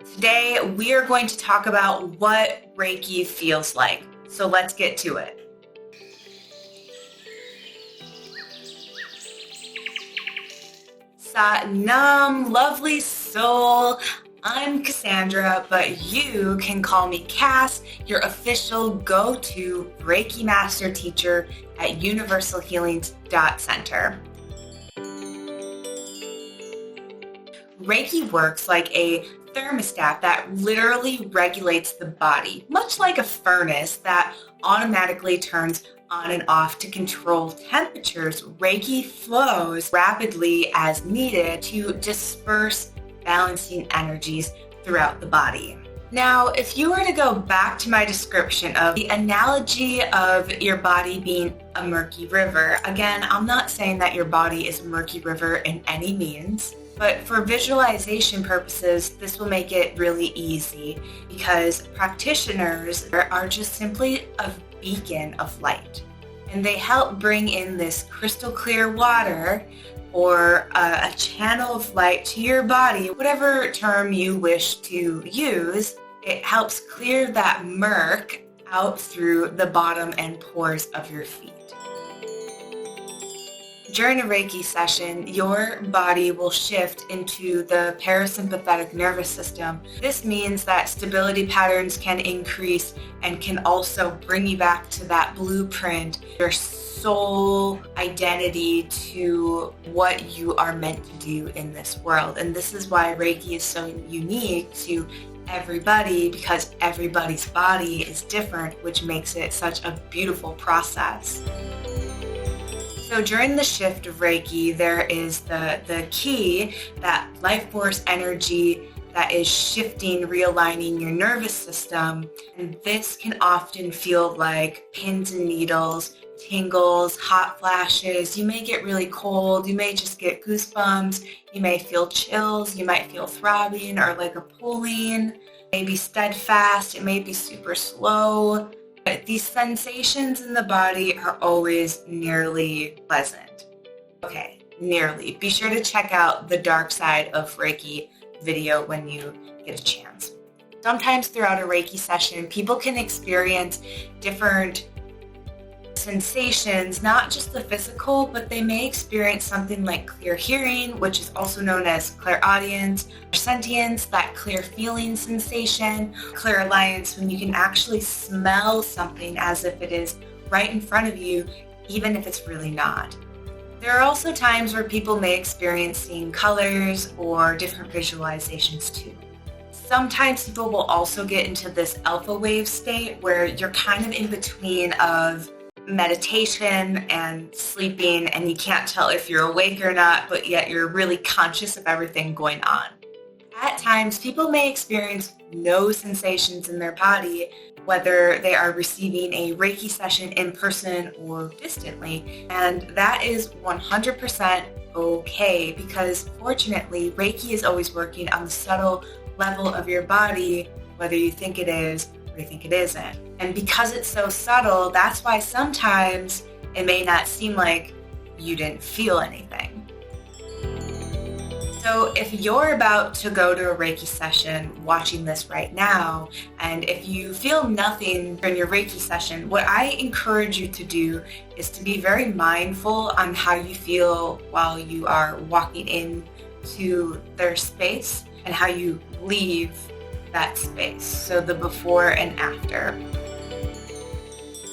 Today, we are going to talk about what Reiki feels like. So let's get to it. Sat Nam, lovely soul. I'm Cassandra, but you can call me Cass, your official go-to Reiki master teacher at universalhealings.center. Reiki works like a thermostat that literally regulates the body, much like a furnace that automatically turns on and off to control temperatures. Reiki flows rapidly as needed to disperse balancing energies throughout the body. Now, if you were to go back to my description of the analogy of your body being a murky river, again, I'm not saying that your body is a murky river in any means. But for visualization purposes, this will make it really easy because practitioners are just simply a beacon of light. And they help bring in this crystal clear water or a channel of light to your body, whatever term you wish to use. It helps clear that murk out through the bottom and pores of your feet. During a Reiki session, your body will shift into the parasympathetic nervous system. This means that stability patterns can increase and can also bring you back to that blueprint, your soul identity to what you are meant to do in this world. And this is why Reiki is so unique to everybody, because everybody's body is different, which makes it such a beautiful process. So during the shift of Reiki, there is the key, that life force energy that is shifting, realigning your nervous system. And this can often feel like pins and needles, tingles, hot flashes. You may get really cold. You may just get goosebumps. You may feel chills. You might feel throbbing or like a pulling. It may be steadfast. It may be super slow. But these sensations in the body are always nearly pleasant. Okay, nearly. Be sure to check out the Dark Side of Reiki video when you get a chance. Sometimes throughout a Reiki session, people can experience different sensations, not just the physical, but they may experience something like clear hearing, which is also known as clairaudience, or sentience, that clear feeling sensation, clairalliance, when you can actually smell something as if it is right in front of you, even if it's really not. There are also times where people may experience seeing colors or different visualizations too. Sometimes people will also get into this alpha wave state where you're kind of in between of meditation and sleeping, and you can't tell if you're awake or not, but yet you're really conscious of everything going on. At times, people may experience no sensations in their body, whether they are receiving a Reiki session in person or distantly, and that is 100% okay, because fortunately, Reiki is always working on the subtle level of your body, whether you think it is or you think it isn't. And because it's so subtle, that's why sometimes it may not seem like you didn't feel anything. So if you're about to go to a Reiki session watching this right now, and if you feel nothing during your Reiki session, what I encourage you to do is to be very mindful on how you feel while you are walking into their space and how you leave that space. So the before and after.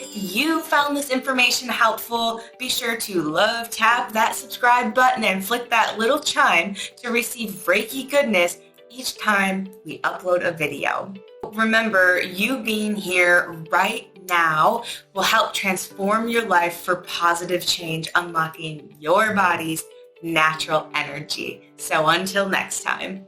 If you found this information helpful, be sure to tap that subscribe button and flick that little chime to receive Reiki goodness each time we upload a video. Remember, you being here right now will help transform your life for positive change, unlocking your body's natural energy. So until next time.